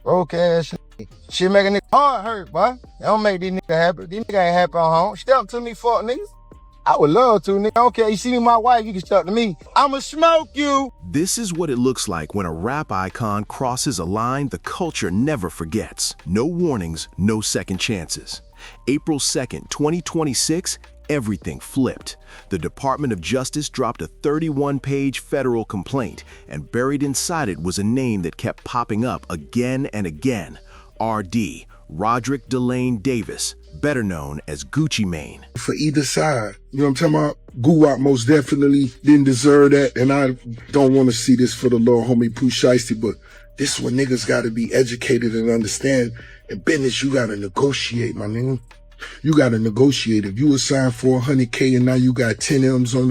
Broke ass shit make a nigga heart hurt, boy. That don't make these niggas happy. These niggas ain't happy on home. Step to me, fuck niggas. I would love to, nigga. I don't care. You see me, my wife, you can step to me. I'ma smoke you. This is what it looks like when a rap icon crosses a line the culture never forgets. No warnings, no second chances. April 2nd, 2026, everything flipped. The Department of Justice dropped a 31-page federal complaint, and buried inside it was a name that kept popping up again and again. RD, Roderick Delane Davis, better known as Gucci Mane. For either side, you know what I'm talking about? Guwap most definitely didn't deserve that, and I don't want to see this for the little homie Pooh Shiesty, but this is what niggas got to be educated and understand. In business, you got to negotiate, my nigga. You got to negotiate. If you were signed for 100K and now you got 10 M's on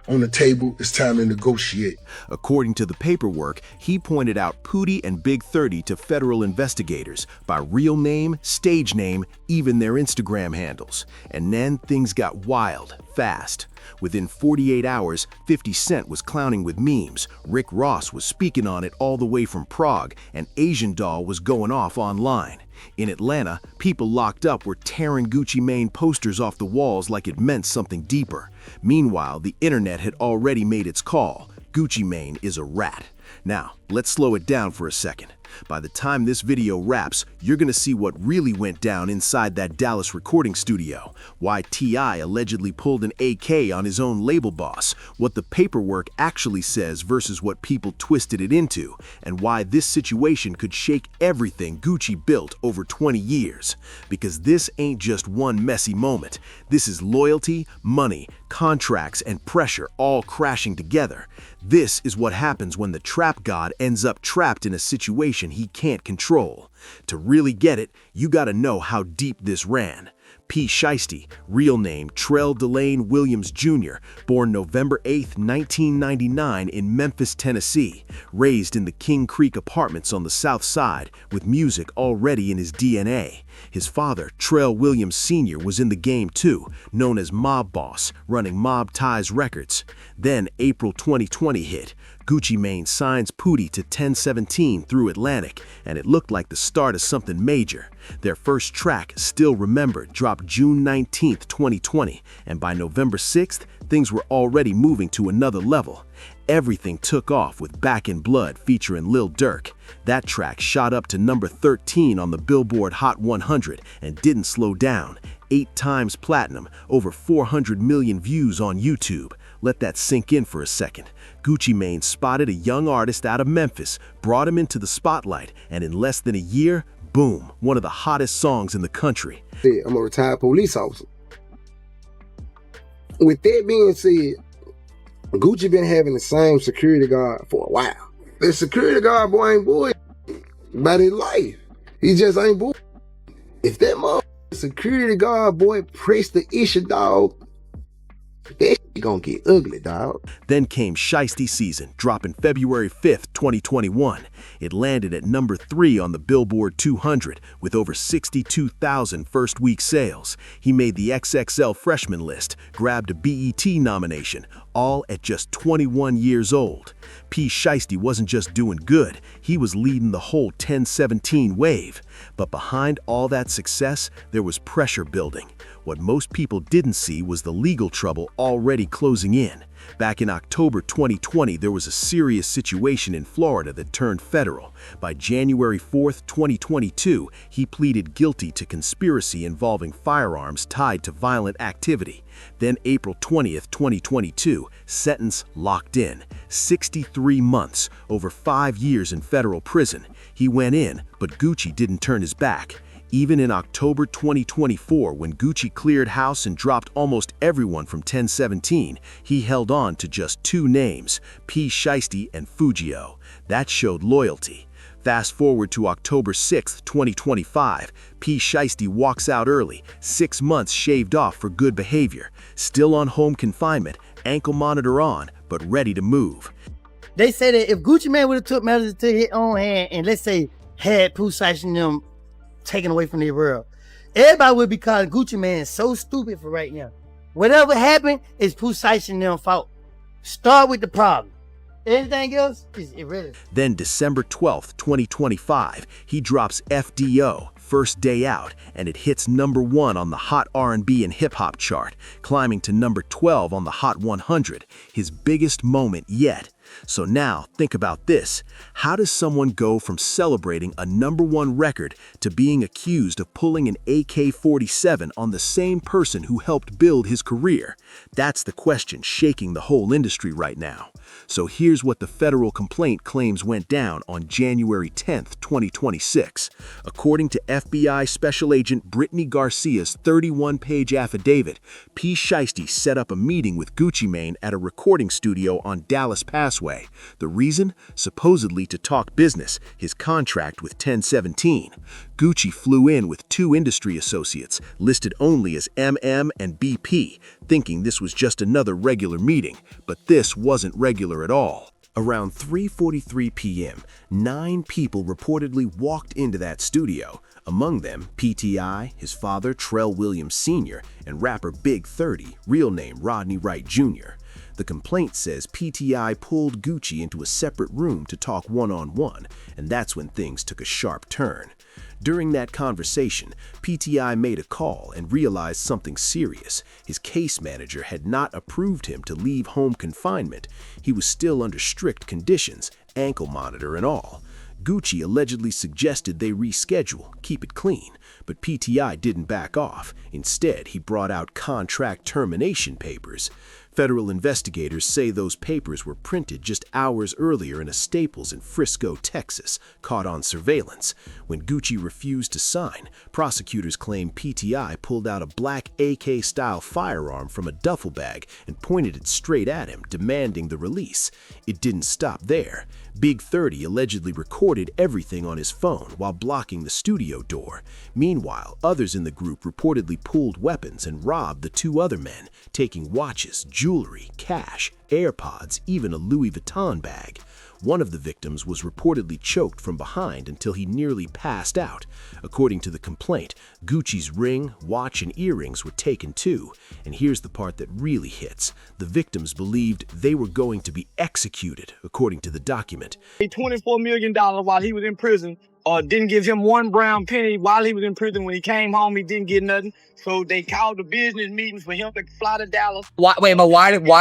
the table, it's time to negotiate. According to the paperwork, he pointed out Pootie and Big 30 to federal investigators by real name, stage name, even their Instagram handles. And then things got wild, fast. Within 48 hours, 50 Cent was clowning with memes, Rick Ross was speaking on it all the way from Prague, and Asian Doll was going off online. In Atlanta, people locked up were tearing Gucci Mane posters off the walls like it meant something deeper. Meanwhile, the internet had already made its call. Gucci Mane is a rat. Now, let's slow it down for a second. By the time this video wraps, you're gonna see what really went down inside that Dallas recording studio, why T.I. allegedly pulled an AK on his own label boss, what the paperwork actually says versus what people twisted it into, and why this situation could shake everything Gucci built over 20 years. Because this ain't just one messy moment. This is loyalty, money, contracts, and pressure all crashing together. This is what happens when the trap god ends up trapped in a situation he can't control. To really get it, you gotta know how deep this ran. Pooh Shiesty, real name Trell Delane Williams Jr., born November 8, 1999 in Memphis, Tennessee, raised in the King Creek apartments on the south side with music already in his DNA. His father, Trell Williams Sr., was in the game too, known as Mob Boss, running Mob Ties Records. Then April 2020 hit. Gucci Mane signs Pootie to 1017 through Atlantic, and it looked like the start of something major. Their first track, Still Remembered, dropped June 19, 2020, and by November 6th, things were already moving to another level. Everything took off with Back in Blood featuring Lil Durk. That track shot up to number 13 on the Billboard Hot 100 and didn't slow down. 8 times platinum, over 400 million views on YouTube. Let that sink in for a second. Gucci Mane spotted a young artist out of Memphis, brought him into the spotlight, and in less than a year, boom, one of the hottest songs in the country. I'm a retired police officer. With that being said, Gucci been having the same security guard for a while. The security guard boy ain't boy about his life. He just ain't boy. If that security guard boy press the issue, dog, that shit gonna get ugly, dog. Then came Shiesty Season, dropping February 5th, 2021. It landed at number 3 on the Billboard 200 with over 62,000 first-week sales. He made the XXL freshman list, grabbed a BET nomination, all at just 21 years old. Pooh Shiesty wasn't just doing good, he was leading the whole 1017 wave. But behind all that success, there was pressure building. What most people didn't see was the legal trouble already closing in. Back in October 2020, there was a serious situation in Florida that turned federal. By January 4th, 2022, he pleaded guilty to conspiracy involving firearms tied to violent activity. Then April 20th, 2022, sentence locked in. 63 months, over 5 years in federal prison. He went in, but Gucci didn't turn his back. Even in October 2024, when Gucci cleared house and dropped almost everyone from 1017, he held on to just 2 names, Pooh Shiesty and Fugio. That showed loyalty. Fast forward to October 6, 2025, Pooh Shiesty walks out early, 6 months shaved off for good behavior, still on home confinement, ankle monitor on, but ready to move. They say that if Gucci Mane would have took matters into his own hand and let's say had Pooh Shiesty and them taken away from their world, everybody would be calling Gucci Mane so stupid for right now. Whatever happened is Pooh Shiesty and them fault. Start with the problem. Anything else is irrelevant. Then December 12th, 2025, he drops FDO, First Day Out, and it hits #1 on the Hot R&B and Hip Hop chart, climbing to number 12 on the Hot 100, his biggest moment yet. So now, think about this. How does someone go from celebrating a #1 record to being accused of pulling an AK-47 on the same person who helped build his career? That's the question shaking the whole industry right now. So here's what the federal complaint claims went down on January 10th, 2026. According to FBI Special Agent Brittany Garcia's 31-page affidavit, Pooh Shiesty set up a meeting with Gucci Mane at a recording studio on Dallas Passway. The reason? Supposedly to talk business, his contract with 1017. Gucci flew in with 2 industry associates, listed only as MM and BP, thinking this was just another regular meeting, but this wasn't regular at all. Around 3:43 p.m., 9 people reportedly walked into that studio. Among them, PTI, his father Trell Williams Sr., and rapper Big 30, real name Rodney Wright Jr. The complaint says PTI pulled Gucci into a separate room to talk one-on-one, and that's when things took a sharp turn. During that conversation, PTI made a call and realized something serious. His case manager had not approved him to leave home confinement. He was still under strict conditions, ankle monitor and all. Gucci allegedly suggested they reschedule, keep it clean, but PTI didn't back off. Instead, he brought out contract termination papers. Federal investigators say those papers were printed just hours earlier in a Staples in Frisco, Texas, caught on surveillance. When Gucci refused to sign, prosecutors claim PTI pulled out a black AK-style firearm from a duffel bag and pointed it straight at him, demanding the release. It didn't stop there. Big 30 allegedly recorded everything on his phone while blocking the studio door. Meanwhile, others in the group reportedly pulled weapons and robbed the 2 other men, taking watches, jewelry, cash, AirPods, even a Louis Vuitton bag. One of the victims was reportedly choked from behind until he nearly passed out. According to the complaint, Gucci's ring, watch, and earrings were taken too. And here's the part that really hits. The victims believed they were going to be executed, according to the document. $24 million while he was in prison. Didn't give him 1 brown penny while he was in prison. When he came home, he didn't get nothing. So they called the business meetings for him to fly to Dallas. Why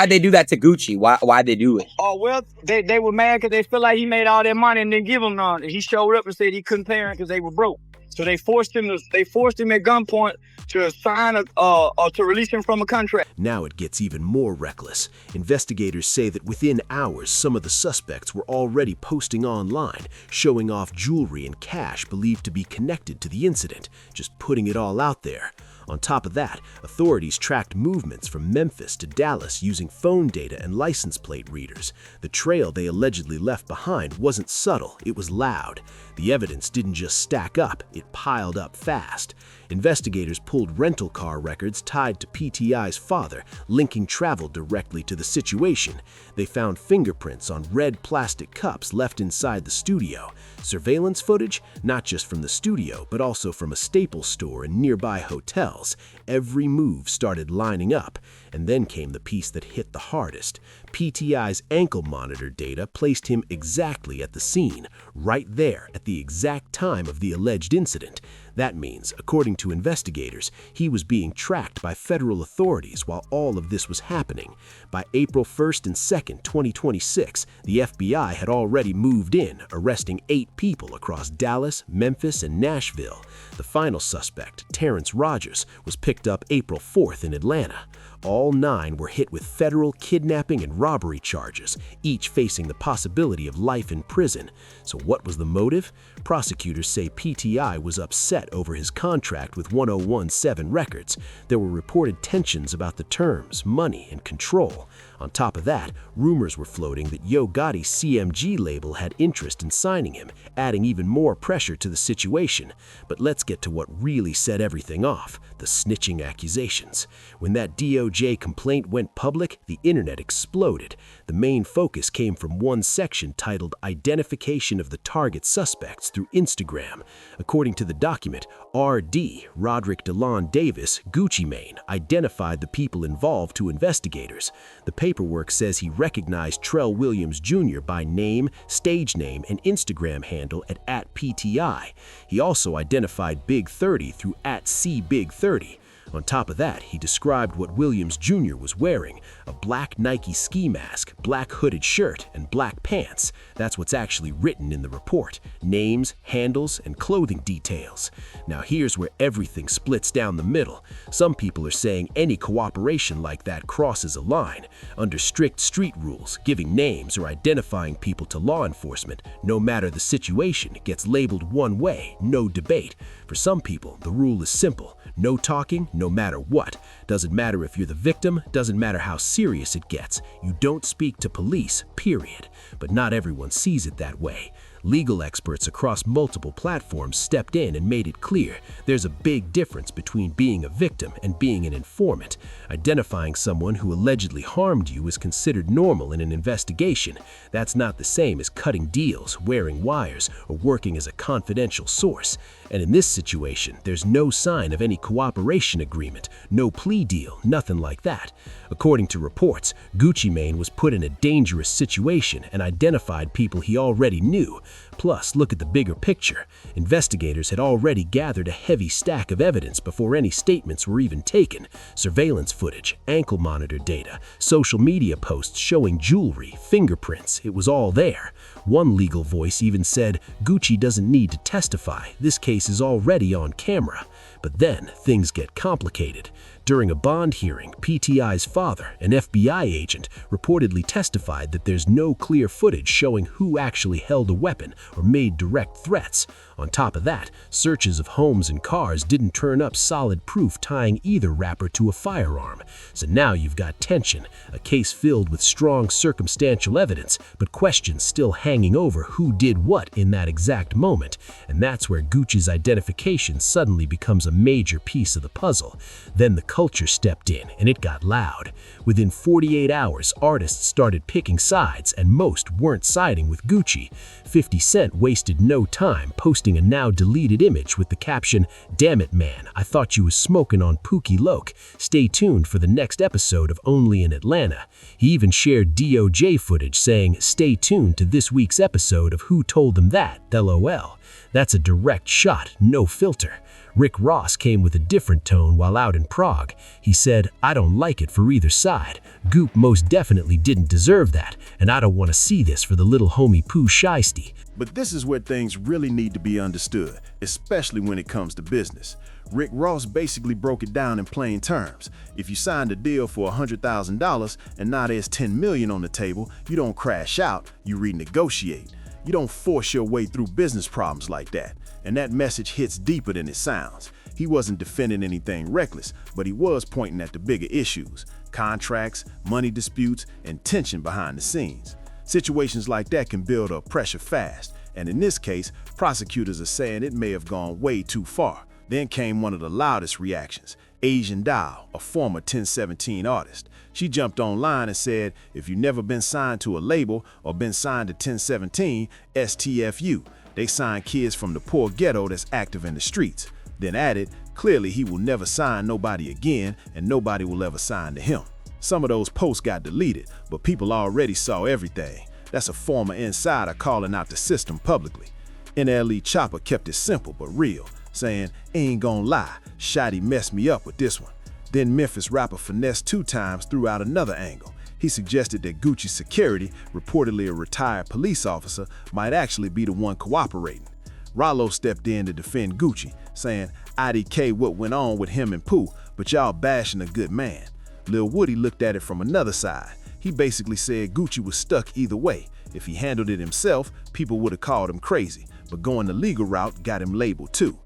they do that to Gucci? Why they do it? Well, they were mad because they feel like he made all that money and didn't give them none. He showed up and said he couldn't pay them because they were broke. So they forced him at gunpoint to sign to release him from a contract. Now it gets even more reckless. Investigators say that within hours, some of the suspects were already posting online, showing off jewelry and cash believed to be connected to the incident, just putting it all out there. On top of that, authorities tracked movements from Memphis to Dallas using phone data and license plate readers. The trail they allegedly left behind wasn't subtle, it was loud. The evidence didn't just stack up, it piled up fast. Investigators pulled rental car records tied to PTI's father, linking travel directly to the situation. They found fingerprints on red plastic cups left inside the studio. Surveillance footage, not just from the studio, but also from a Staples store and nearby hotels. Every move started lining up. And then came the piece that hit the hardest. PTI's ankle monitor data placed him exactly at the scene, right there at the exact time of the alleged incident. That means, according to investigators, he was being tracked by federal authorities while all of this was happening. By April 1st and 2nd, 2026, the FBI had already moved in, arresting 8 people across Dallas, Memphis, and Nashville. The final suspect, Terrence Rogers, was picked up April 4th in Atlanta. All 9 were hit with federal kidnapping and robbery charges, each facing the possibility of life in prison. So what was the motive? Prosecutors say PTI was upset over his contract with 1017 Records. There were reported tensions about the terms, money, and control. On top of that, rumors were floating that Yo Gotti's CMG label had interest in signing him, adding even more pressure to the situation. But let's get to what really set everything off, the snitching accusations. When that DOJ DOJ complaint went public, the internet exploded. The main focus came from one section titled Identification of the Target Suspects Through Instagram. According to the document, RD, Roderick DeLon Davis, Gucci Mane, identified the people involved to investigators. The paperwork says he recognized Trell Williams Jr. by name, stage name, and Instagram handle at @PTI. He also identified Big 30 through @CBig30. On top of that, he described what Williams Jr. was wearing: a black Nike ski mask, black hooded shirt, and black pants. That's what's actually written in the report: names, handles, and clothing details. Now here's where everything splits down the middle. Some people are saying any cooperation like that crosses a line. Under strict street rules, giving names or identifying people to law enforcement, no matter the situation, gets labeled one way, no debate. For some people, the rule is simple: no talking, no matter what. Doesn't matter if you're the victim, doesn't matter how serious it gets. You don't speak to police, period. But not everyone sees it that way. Legal experts across multiple platforms stepped in and made it clear there's a big difference between being a victim and being an informant. Identifying someone who allegedly harmed you is considered normal in an investigation. That's not the same as cutting deals, wearing wires, or working as a confidential source. And in this situation, there's no sign of any cooperation agreement, no plea deal, nothing like that. According to reports, Gucci Mane was put in a dangerous situation and identified people he already knew. Plus, look at the bigger picture. Investigators had already gathered a heavy stack of evidence before any statements were even taken: surveillance footage, ankle monitor data, social media posts showing jewelry, fingerprints. It was all there. One legal voice even said, Gucci doesn't need to testify, this case is already on camera. But then things get complicated. During a bond hearing, PTI's father, an FBI agent, reportedly testified that there's no clear footage showing who actually held a weapon or made direct threats. On top of that, searches of homes and cars didn't turn up solid proof tying either rapper to a firearm. So now you've got tension, a case filled with strong circumstantial evidence, but questions still hanging over who did what in that exact moment. And that's where Gucci's identification suddenly becomes a major piece of the puzzle. Then the culture stepped in and it got loud. Within 48 hours, artists started picking sides, and most weren't siding with Gucci. 50 Cent wasted no time posting a now deleted image with the caption, "Damn it, man, I thought you was smoking on Pookie Loke. Stay tuned for the next episode of Only in Atlanta." He even shared DOJ footage saying, "Stay tuned to this week's episode of Who Told Them That, LOL." That's a direct shot, no filter. Rick Ross came with a different tone while out in Prague. He said, "I don't like it for either side. Goop most definitely didn't deserve that, and I don't want to see this for the little homie Pooh Shiesty." But this is where things really need to be understood, especially when it comes to business. Rick Ross basically broke it down in plain terms. If you signed a deal for $100,000 and now there's $10 million on the table, you don't crash out, you renegotiate. You don't force your way through business problems like that. And that message hits deeper than it sounds. He wasn't defending anything reckless, but he was pointing at the bigger issues: contracts, money disputes, and tension behind the scenes. Situations like that can build up pressure fast, and in this case, prosecutors are saying it may have gone way too far. Then came one of the loudest reactions: Asian Doll, a former 1017 artist. She jumped online and said, "If you've never been signed to a label or been signed to 1017, STFU. They sign kids from the poor ghetto that's active in the streets." Then added, "Clearly he will never sign nobody again, and nobody will ever sign to him." Some of those posts got deleted, but people already saw everything. That's a former insider calling out the system publicly. NLE Chopper kept it simple but real, saying, "Ain't gonna lie, Shotty messed me up with this one." Then Memphis rapper Finesse 2 times threw out another angle. He suggested that Gucci's security, reportedly a retired police officer, might actually be the one cooperating. Rollo stepped in to defend Gucci, saying, "IDK what went on with him and Pooh, but y'all bashing a good man." Lil Woody looked at it from another side. He basically said Gucci was stuck either way. If he handled it himself, people would have called him crazy, but going the legal route got him labeled too.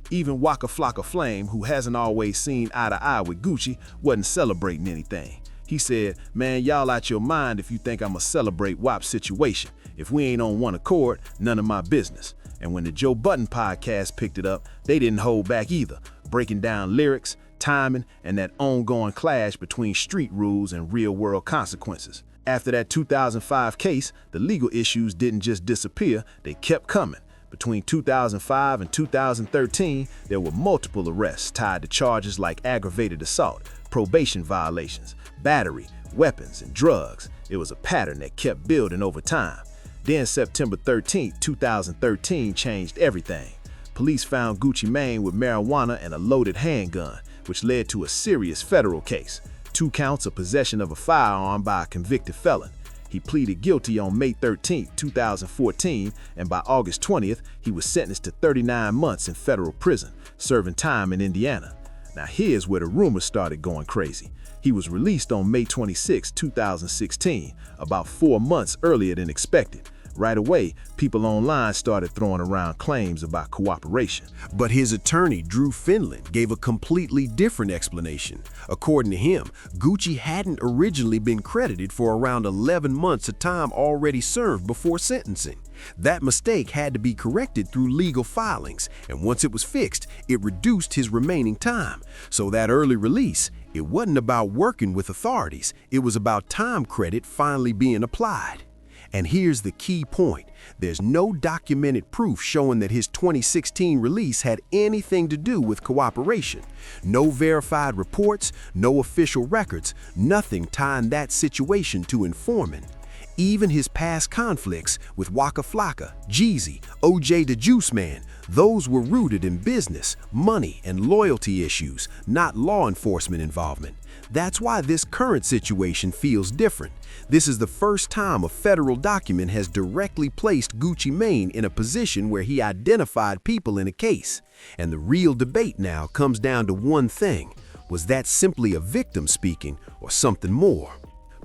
Even Waka Flocka Flame, who hasn't always seen eye to eye with Gucci, wasn't celebrating anything. He said, "Man, y'all out your mind if you think I'ma celebrate WAP's situation. If we ain't on one accord, none of my business." And when the Joe Budden podcast picked it up, they didn't hold back either, breaking down lyrics, timing, and that ongoing clash between street rules and real-world consequences. After that 2005 case, the legal issues didn't just disappear, they kept coming. Between 2005 and 2013, there were multiple arrests tied to charges like aggravated assault, probation violations, battery, weapons, and drugs. It was a pattern that kept building over time. Then September 13, 2013 changed everything. Police found Gucci Mane with marijuana and a loaded handgun, which led to a serious federal case. 2 counts of possession of a firearm by a convicted felon. He pleaded guilty on May 13, 2014, and by August 20th, he was sentenced to 39 months in federal prison, serving time in Indiana. Now here's where the rumors started going crazy. He was released on May 26, 2016, about 4 months earlier than expected. Right away, people online started throwing around claims about cooperation. But his attorney, Drew Finland, gave a completely different explanation. According to him, Gucci hadn't originally been credited for around 11 months of time already served before sentencing. That mistake had to be corrected through legal filings, and once it was fixed, it reduced his remaining time. So that early release, it wasn't about working with authorities, it was about time credit finally being applied. And here's the key point. There's no documented proof showing that his 2016 release had anything to do with cooperation. No verified reports, no official records, nothing tying that situation to informant. Even his past conflicts with Waka Flocka, Jeezy, OJ the Juice Man, those were rooted in business, money, and loyalty issues, not law enforcement involvement. That's why this current situation feels different. This is the first time a federal document has directly placed Gucci Mane in a position where he identified people in a case. And the real debate now comes down to one thing. Was that simply a victim speaking or something more?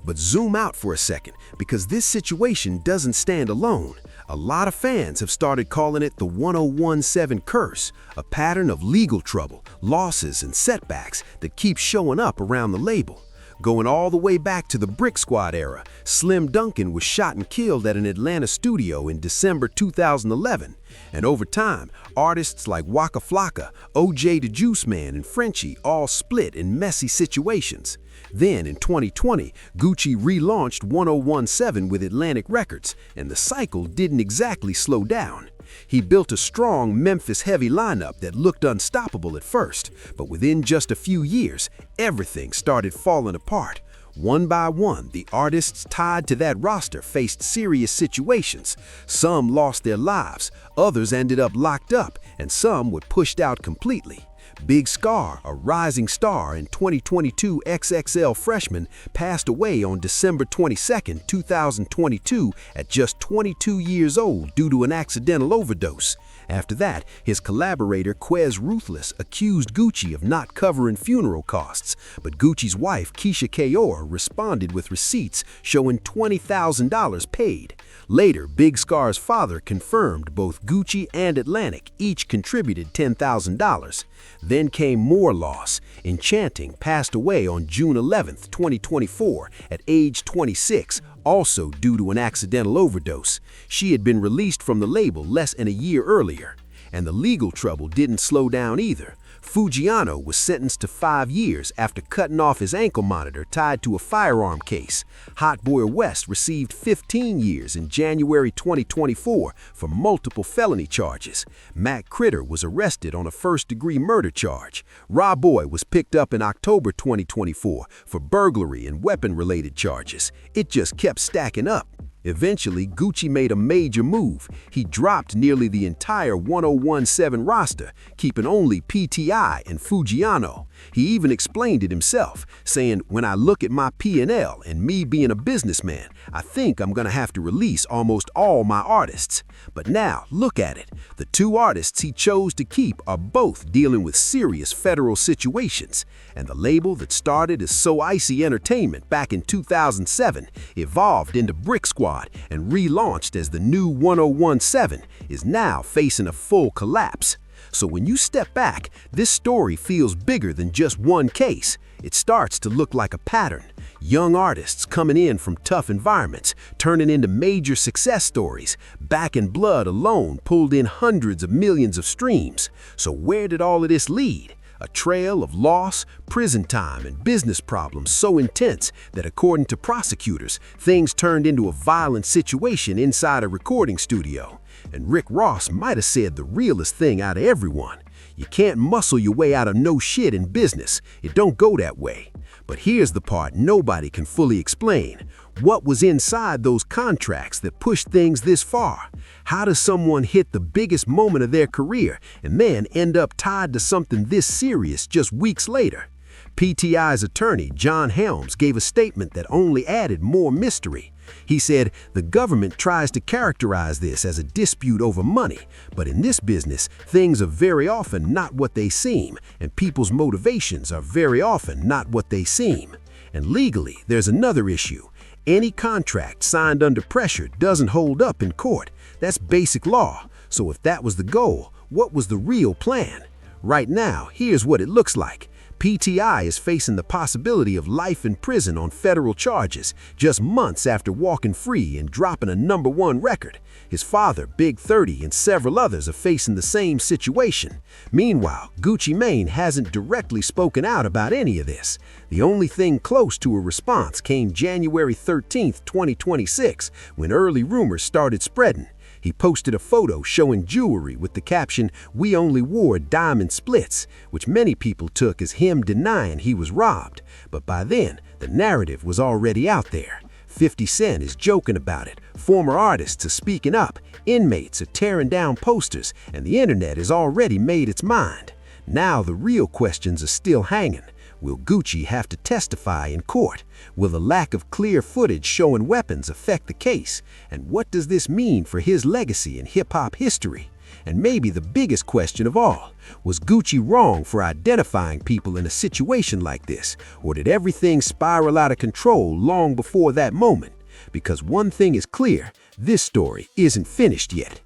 But zoom out for a second, because this situation doesn't stand alone. A lot of fans have started calling it the 1017 curse, a pattern of legal trouble, losses, and setbacks that keep showing up around the label. Going all the way back to the Brick Squad era, Slim Duncan was shot and killed at an Atlanta studio in December 2011. And over time, artists like Waka Flocka, OJ the Juice Man, and Frenchie all split in messy situations. Then in 2020, Gucci relaunched 1017 with Atlantic Records, and the cycle didn't exactly slow down. He built a strong Memphis-heavy lineup that looked unstoppable at first, but within just a few years, everything started falling apart. One by one, the artists tied to that roster faced serious situations. Some lost their lives, others ended up locked up, and some were pushed out completely. Big Scar, a rising star and 2022 XXL freshman, passed away on December 22, 2022 at just 22 years old due to an accidental overdose. After that, his collaborator Quez Ruthless accused Gucci of not covering funeral costs, but Gucci's wife Keisha Kayor responded with receipts showing $20,000 paid. Later, Big Scar's father confirmed both Gucci and Atlantic each contributed $10,000. Then came more loss. Enchanting passed away on June 11, 2024 at age 26, also due to an accidental overdose. She had been released from the label less than a year earlier. And the legal trouble didn't slow down either. Fujiano was sentenced to 5 years after cutting off his ankle monitor tied to a firearm case. Hot Boy West received 15 years in January 2024 for multiple felony charges. Mac Critter was arrested on a first-degree murder charge. Rob Boy was picked up in October 2024 for burglary and weapon-related charges. It just kept stacking up. Eventually, Gucci made a major move. He dropped nearly the entire 1017 roster, keeping only PTI and Fujiano. He even explained it himself, saying, "When I look at my P&L and me being a businessman, I think I'm gonna have to release almost all my artists." But now, look at it. The 2 artists he chose to keep are both dealing with serious federal situations. And the label that started as So Icy Entertainment back in 2007 evolved into Brick Squad and relaunched as the new 1017 is now facing a full collapse. So when you step back, this story feels bigger than just one case. It starts to look like a pattern. Young artists coming in from tough environments, turning into major success stories. Back in Blood alone pulled in hundreds of millions of streams. So where did all of this lead? A trail of loss, prison time, and business problems so intense that according to prosecutors, things turned into a violent situation inside a recording studio. And Rick Ross might have said the realest thing out of everyone. You can't muscle your way out of no shit in business. It don't go that way. But here's the part nobody can fully explain. What was inside those contracts that pushed things this far? How does someone hit the biggest moment of their career and then end up tied to something this serious just weeks later? PTI's attorney, John Helms, gave a statement that only added more mystery. He said, the government tries to characterize this as a dispute over money, but in this business, things are very often not what they seem, and people's motivations are very often not what they seem. And legally, there's another issue. Any contract signed under pressure doesn't hold up in court. That's basic law. So if that was the goal, what was the real plan? Right now, here's what it looks like. PTI is facing the possibility of life in prison on federal charges just months after walking free and dropping a #1 record. His father, Big 30, and several others are facing the same situation. Meanwhile, Gucci Mane hasn't directly spoken out about any of this. The only thing close to a response came January 13th, 2026, when early rumors started spreading. He posted a photo showing jewelry with the caption, "We only wore diamond splits," which many people took as him denying he was robbed. But by then, the narrative was already out there. 50 Cent is joking about it, former artists are speaking up, inmates are tearing down posters, and the internet has already made its mind. Now the real questions are still hanging. Will Gucci have to testify in court? Will the lack of clear footage showing weapons affect the case? And what does this mean for his legacy in hip-hop history? And maybe the biggest question of all, was Gucci wrong for identifying people in a situation like this? Or did everything spiral out of control long before that moment? Because one thing is clear, this story isn't finished yet.